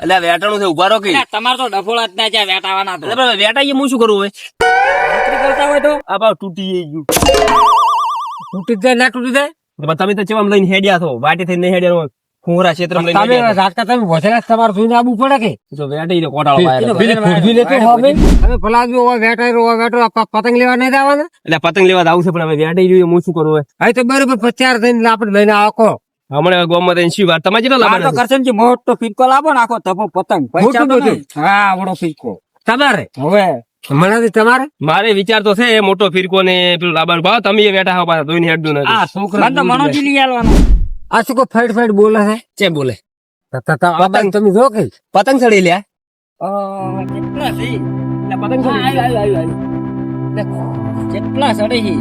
એટલે વેટાણું છે ઉભા રહો કે તમારે તો ડફોળા જ ના જ્યાં વેટાવાના તો વેટાઈએ હું શું કરું હવે નોકરી કરતા હોય તો આ બાવ તૂટી ગયું તૂટી જાય ના તૂટી જાય તમે તો ચેવામ લઈને હેડ્યા છો વાટી થઈને હેડ્યા ખોરા ક્ષેત્રમાં લઈને તમે હેડ્યા રાજકા તમે વધેલા તમારે જોઈને આવવું પડે કે જો વેટાઈને કોટાળો પાડ્યો. તમે ભલાવી હોય વેટાઈ પતંગ લેવા નહીં જવાના એટલે પતંગ લેવા આવું છે પણ હવે વેટાઈ રહ્યું હું શું કરું હવે હવે તો બરોબર 50 થઈને આપણે લઈને આવો હમણાં ગામમાં થઈને શું વાત તમારે કેટલા આ તો લાવવાના છે? કરશનજી મોટો ફિરકો લાવો ને આખો તપો પતંગ પૈસા તો નહીં. હા આવડો ફિરકો તમારે હવે મને તમારે મારે વિચાર તો છે મોટો ફિરકો ને પેલું લાવવાનું ભાવ તમે એ વેટા હો પાછા ધોઈને હેડતું નથી આ છોકરા તો મનોજી લઈ આવવાનો આ શું કો ફાઈટ ફાઈટ બોલે છે ચેમ બોલે પતંગ તમે જો કે પતંગ ચડી લ્યા કેટલા છે એટલે પતંગ ચડી કેટલા સડે છે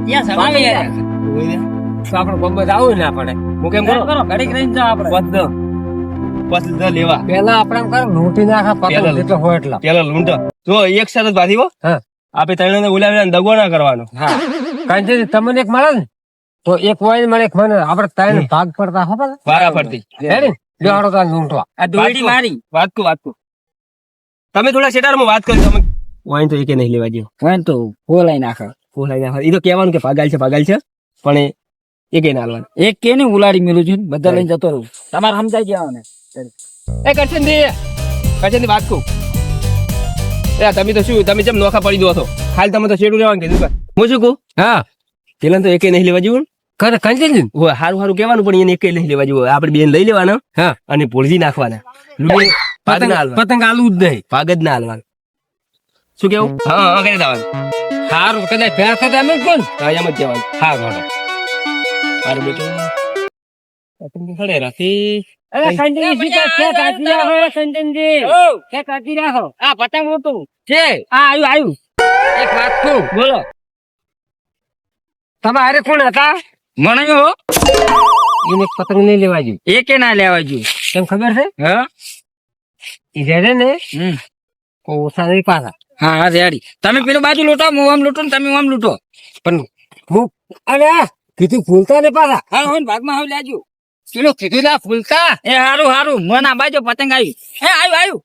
ક્યાં સડાવી તો આપણે બોમ્બે આવું ને આપણે હું કેમ કરો ઘડીક રહીને જાઓ આપણે પછી લેવા પેલા આપણે એમ કરો લૂંટી નાખા પતંગ પેલા જેટલો હોય એટલા પેલા લૂંટો જો એક સાથે જ બાંધી હો હા આપે ત્રણે ઉલાવીને દગો ના કરવાનો હા કારણ કે તમને એક મળે ને તો એક હોય મળે એક મને આપણે ત્રણ ભાગ પડતા ખબર વારા ફરતી હેડી બેહાડો તાર લૂંટવા આ દોડી મારી વાતકું તમે થોડા શેટારમાં વાત કરી તમે વાઈન તો એકે નહીં લેવા જેવો હોય તો ફોલાઈ નાખે ફોલાઈ નાખો એ તો કહેવાનું કે પાગાલ છે પણ એકે ના હાલવાનું એક કે ને ઉલાડી મેલું છું બધા લઈને જતો રહું તમારે સમજાઈ ગયા ને એ કરશનથી વાત કહું તમે તો શું તમે જેમ નોખા પડી દો છો ખાલી તમે તો શેડું લેવાનું કીધું હું શું કહું હા પેલા તો એકે નહીં લેવા જેવું કરે કંચનજી હોય સારું કહેવાનું પણ એને એકે નહીં લેવા જેવું આપણે બેન લઈ લેવાના હા અને ભોળજી નાખવાના પાગ ના હાલવા પતંગ આલું જ નહીં પાગ જ ના હાલવાનું શું કેવું હા કરી દેવાનું સારું કદાચ ભેંસ સાથે એમ જ કોણ હા એમ જ કહેવાનું સારું મારું બેટું પતંગ ખડે રાખી અરે કંચનજી કાઢી રાખો કંચનજી કે કાઢી રાખો આ પતંગ હતું છે આ આવ્યું એક વાત કહું બોલો તમારે કોણ હતા મને હો એને પતંગ નહીં લેવા જોઈએ એકે ના લેવા જોઈએ કેમ ખબર છે હા ઈ રેડે ને ઓછા નહીં પાછા હા રેડી તમે પેલું બાજુ લૂંટો હું આમ લૂંટો ને તમે આમ લૂંટો પણ હું અરે કીધું ભૂલતા ને પાછા હા હોય ભાગમાં આવ લેજો પેલું કીધું ના ભૂલતા એ હારું મને આ બાજુ પતંગ આવી એ આવ્યું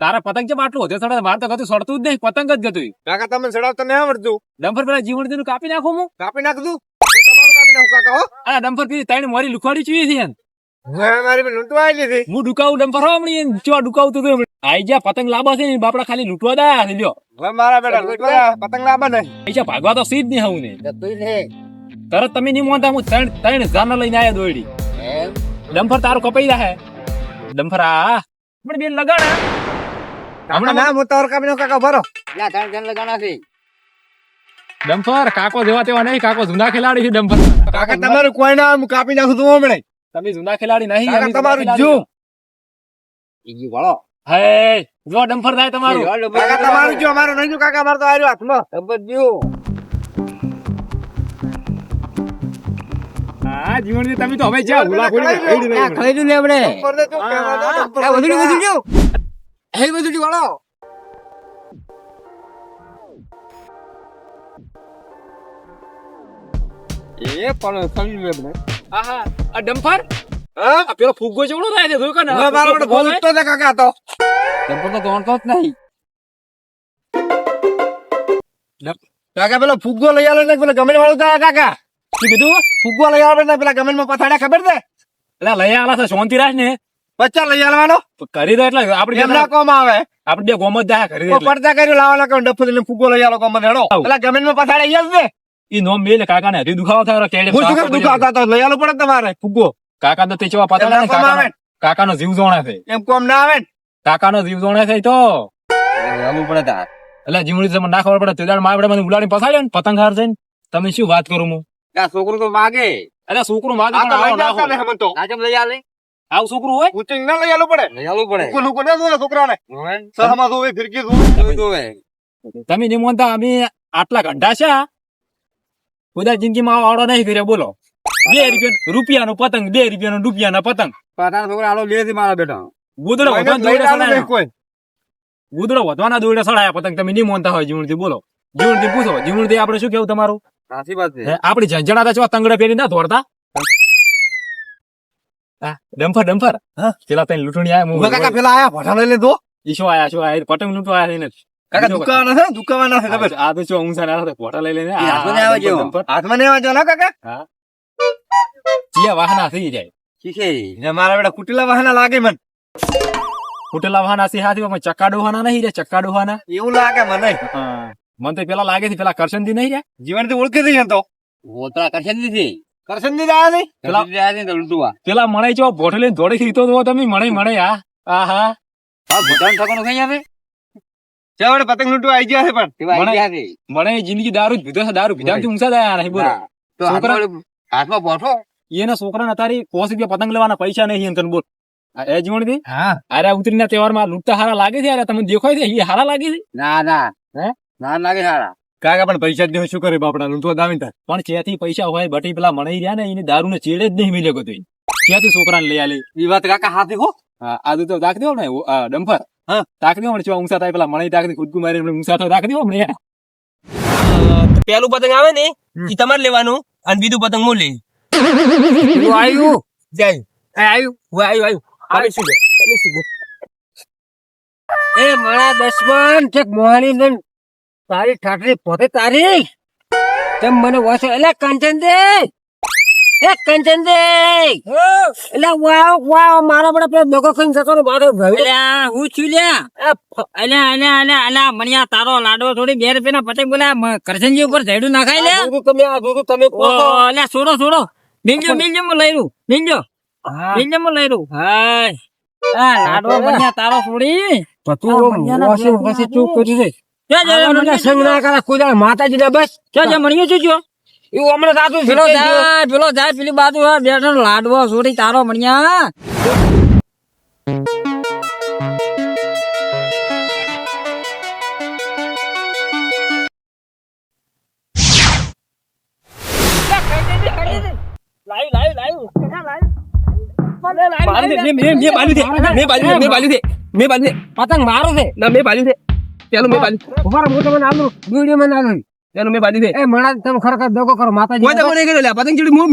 તારા પતંગ છે આટલું વધે સડે મારે તો કતું સડતું જ નહીં પતંગ જ ગતું કાકા તમે ચડાવતા નહીં આવડતું ડમ્ફર પેલા જીવણ નું કાપી નાખું હું કાપી નાખતું હું તમારું કાપી નાખું કાકા હો આ ડમ્ફર પીધી તાણી મારી લુખવાડી ચૂઈ છે હવે મારી બેન લૂંટવા આવી લીધી હું ડુકાવું ડમ્ફર હો હમણાં ચેવા ડુકાવતું હતું આઈ જા પતંગ લાંબા છે ને બાપડા ખાલી લૂંટવા દા લ્યો હવે મારા બેટા લૂંટવા પતંગ લાંબા નહીં પૈસા ભાગવા તો સીધ નહીં આવું ને તરત તમે નહીં મોનતા હું ત્રણ હજાર લઈને આયા દોડી ડમ્ફર તારું કપાઈ રહે ડમ્ફર આ પણ બેન લગાડા હમણાં ના હું તમારું કાપી નાખું કાકા ભરો ડમ્ફર કાકો જેવા તેવા નહીં કાકો જૂના ખેલાડી છે ડમ્ફર કાકા તમારું કોઈ ના હું કાપી નાખું તું હમણાં તમે જૂના ખેલાડી નહીં કાકા અમે જૂના તમારું ખેલાડી. જો વાળો હે જો ડમ્ફર થાય તમારું કાકા તમારું જો અમારું નહીં જો કાકા મારું તો આર્યો હાથમાં હા જીવનજી તમે તો હવે જ્યાં પેલા ખાઈ લે આપણે ઉપર દે તું કહેવા દે, ઉપર આ વધુ દે. જો હે વધુ વાળો એ પણ સમજી લે આપણે હા આ ડમ્ફર હા આ પેલો ફુગ્ગો જેવડો થાય છે જોયો કે હવે મારો બેટો બહુ લૂંટતો છે કાકા તો ડમ્પર તો દોડતો જ નહીં કાકા પેલો ફુગ્ગો લઈ આલો ને પેલા ગમેન વાળો થાય કાકા શું કીધું ફુગ્ગો લઈ આલો ને પેલા ગમેન માં પથાડ્યા ખબર છે એટલે લઈ આલા છે શાંતિ રાખ ને પચાસ લઈ આવવાનો કરી દે એટલે આપણે એમના કોમ આવે આપણે બે ગોમ જ જાય કરી દે કોઈ પડતા કર્યું લાવવાના કોઈ ડફો લઈને ફુગ્ગો લઈ આલો કોમ હેડો પેલા ગમેન માં પથાડ્યા યસ ને ઈ નોમ મેલે કાકા ને હરી દુખાવો થાય કેડે હું શું કામ દુખાવતા તો લઈ આલો પડે તમારે ફુગ્ગો કાકા તો તે ચેવા પતા એમના ને કોમ આવે કાકાનો જીવ જોણે છે એમ કોમ ના આવે ને કાકાનો જીવ જોણે છે તો આવું પડે તાર એટલે જીમડી તમે ના ખબર પડે તેદાડ માં આપણે મને ઉલાડીને પસાડ્યો ને પતંગ હાર થઈને તમે શું વાત કરું હું આ છોકરું તો માગે એટલે છોકરું માગે આ પણ તો આવો લઈ ના આવતા ને હોય. હમણાં તો આજમ લઈ આલે આવું છોકરું હોય ઉચિંગ ના લઈ આલો પડે લઈ આલવું પડે લોકો લોકો ના જોવે છોકરાને સહમાં જોવે ફિરકી જોવે તમે નહીં માનતા અમે આટલા ઘંટા છે બધા જિંદગીમાં આવડો નહીં કર્યો બોલો ₹2 નો પતંગ ₹2 ના પતંગ પાતાના છોકરા આલો લે છે મારા બેટા ગોદડો કોઈને ભગવાન લઈ જોડે આલો સડાયો. નહીં કોઈ ઉદડો વધવાના દોડે સડાયા પતંગ તમે નહીં મોનતા હોય જીવણથી બોલો જીવણથી પૂછો જીવણથી આપણે શું કેવું તમારું સાચી વાત છે. હે, આપડી ઝંઝણાતા છો તંગડા પહેરી ના દોડતા હા, ડમ્ફર હા. પેલા તને લૂંટણી આયા ઉભા કાકા પેલા આયા ભઠા લઈ લીધો ઈ શું આયા પતંગ લૂંટવા આયા ને કાકા દુકાવાના છે દુકાવાના છે ખબર આ તો શું ઊંસા ના પોટા લઈ લઈને હાથમાં નહીં આવવા જેવો. ડમ્ફર. હાથમાં નહીં આવવા જેવો ના કાકા ચિયા વાહના થઈ જાય શીખે ને મારા બેટા કુટેલા વાહના લાગે મને ફૂટેલા વાહના છે હાથી માં ચક્કા ડોહાના નહીં રે ચક્કા ડોહાના એવું લાગે મને હા મને તો પેલા લાગે છે પેલા કરશનથી નહીં રે જીવનથી ઓળખી દઈએ તો ઓતરા કરશે નથી કરશન ની આયા નહીં પેલા પેલા મણાઈ ચો બોટલ લઈને દોડી ખીતો તો તમે મણાઈ હા આહા ભૂટાન ઠકાણું થઈ જશે ચાવડે પતંગ લૂંટવા આવી ગયા છે પણ તેવા આઈ ગયા છે. મણાઈ જિંદગી દારૂ જ પીધો છે દારૂ પીધા ઊંચા દયા નહીં બોલો હા. તો હાથમાં બોઠો એના છોકરાને તારી 5 રૂપિયા પતંગ લેવાના પૈસા નહીં એમ તને બોલ આ એ જીવણથી હા અરે ઉતરીના તહેવારમાં લૂંટતા હારા લાગે છે યાર તમને દેખાય છે એ હારા લાગે છે ના ના હે? ના લાગે સારા કાકા પણ પૈસા જ નહીં શું કરે બાપડા લૂંટવા દાવી તાર પણ જ્યાંથી પૈસા હોય બટી પેલા મણાઈ રહ્યા ને એને દારૂ ને ચેડે જ નહીં મિલ્યો તો જ્યાંથી છોકરાને લઈ આલે ઈ વાત કાકા હાથી હો હા આ તો દાખ દેવો ને ડમ્ફર હા. તાક દેવો ને ઊંચા થાય પેલા મણાઈ તાક ખુદકુ મારી ઊંચા થાય તાક દેવો ને પેલું પતંગ આવે ને એ તમારે લેવાનું અને બીજું પતંગ હું લઈ આવ્યું જાય આવ્યું આવ્યું તમે શું લે? તમે શું લે? એ મારા દસમન છે મોહાની ને તારી ઠાઠરી પોતે તારી તેમ મને વાસો એટલે કંચન દે એ કંચન દે એટલે વાવ વાવ મારા બડા પેલો દગો ખાઈને જતો ને મારો ભાઈ અલ્યા, હું છું લ્યા અલ્યા મણિયા તારો લાડવો થોડી 2 રૂપિયાના પતંગ બોલ્યા કરશનજી ઉપર ઝેડું નાખાય લે આ દૂધું તમે કહો છો. અલ્યા છોડો મિલજો હું લઈ રહ્યું મિલજો હું લઈ રહ્યું હાય આ લાડવો મણિયા તારો છોડી તો તું વાસી વાસી ચૂપ કરી દે આ સંગ ના કરે કોઈ દાડો માતાજી ને બસ મણિયો છું જો એવું હમણાં સાચું પેલો જાય પેલી બાજુ બેઠો લાડવો છોડી તારો મણિયા પતંગ મારો છે ઉભા રહો, હું તમને આલું વિડીયો માં આલું એ મણા તમે ખરેખર દગો કરો માતાજી કોઈ મળ્યું કોઈ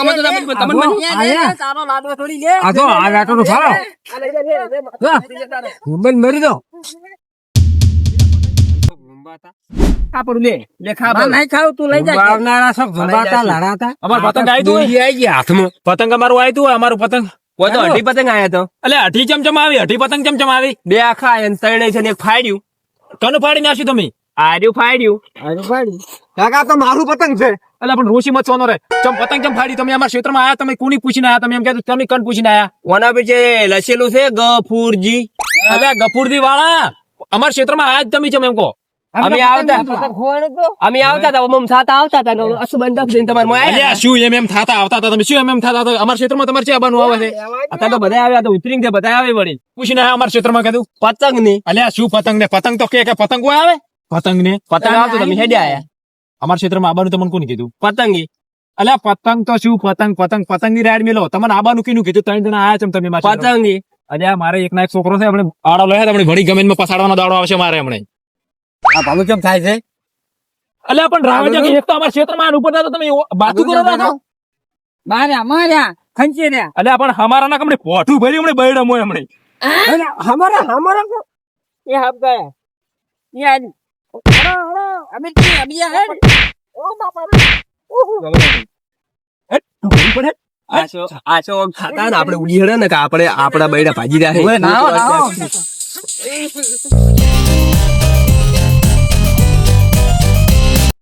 મળ્યું તમને કોઈ મળ્યું તારો લાડવો છોડી લે આ તો આ લાટો નો ફાળો બંધ મરી દો નહીં ખાવ તું લઈ જા વાવનારા સબ ભલાતા લડાતા અમાર પતંગ આવી તું આવી ગયા હાથમાં પતંગ અમારું આવ્યું તું અમારું પતંગ અઢી પતંગ આયા તો એટલે અઢી ચમચમ આવી અઢી પતંગ ચમચમ આવી બે આખા એને ત્રણે છે ને એક ફાડ્યું કનું ફાડી નાખ્યું તમે આર્યું ફાડ્યું કાકા તો મારું પતંગ છે એટલે પણ રોશી મત સોનો રે ચમ પતંગ ચમ ફાડી તમે અમારા ક્ષેત્રમાં આયા તમે કોની પૂછીને આયા તમે એમ કહેતું તમે કન પૂછીને આયા ઓના પીછે લસેલું છે ગફુરજી એટલે ગફુરજી વાળા અમારા ક્ષેત્રમાં આયા જ તમે ચમ એમ કહો અમે આવતા હતા ઓમ સાતા આવતા હતા અસુબંધ દઈને તમારે મોય અલ્યા શું એમ થાતા આવતા હતા તમે શું એમ થાતા હતા અમારા ક્ષેત્રમાં તમારે છે બનવું આવે છે અત્યારે તો બધા આવ્યા તો ઉતરીને છે બધા આવે વળી પૂછીને આયા અમારા ક્ષેત્રમાં કીધું પતંગ ની અલ્યા શું પતંગ ને પતંગ તો કે પતંગ કોઈ આવે પતંગ ને પતંગ આવતો તમે હેડે આયા અમારા ક્ષેત્રમાં આબાનું તમને કોને કીધું પતંગી અલ્યા પતંગ તો શું પતંગ ની રાઈડ મેલો તમને આબાનું કીનું કીધું 3 જણા આયા છે તમે મારા ક્ષેત્રમાં. પતંગી અલ્યા મારે એક ના એક છોકરો છે આપણે આડો લયા આપણે ઘણી ગમે માં પસાડવાનો દાડો આવશે મારે હમણે આ ભાલુ કેમ થાય છે અલ્યા પણ રાવણ કે એક તો અમારા ક્ષેત્રમાં આન ઉપર તો તમે બાતું કરો છો માર્યા માર્યા ખંચે રહ્યા અલ્યા પણ હમારા ના કમણે પોઠું ભરી હમણે બૈડા મોય હમણે હમારા એ હબ ગયા ये आज अभी अभी है ओ बापा આશો આમ થાતા ને આપણે ઉડી હેડે ને કે આપણે આપણા બૈડા ભાજી રહ્યા नाओ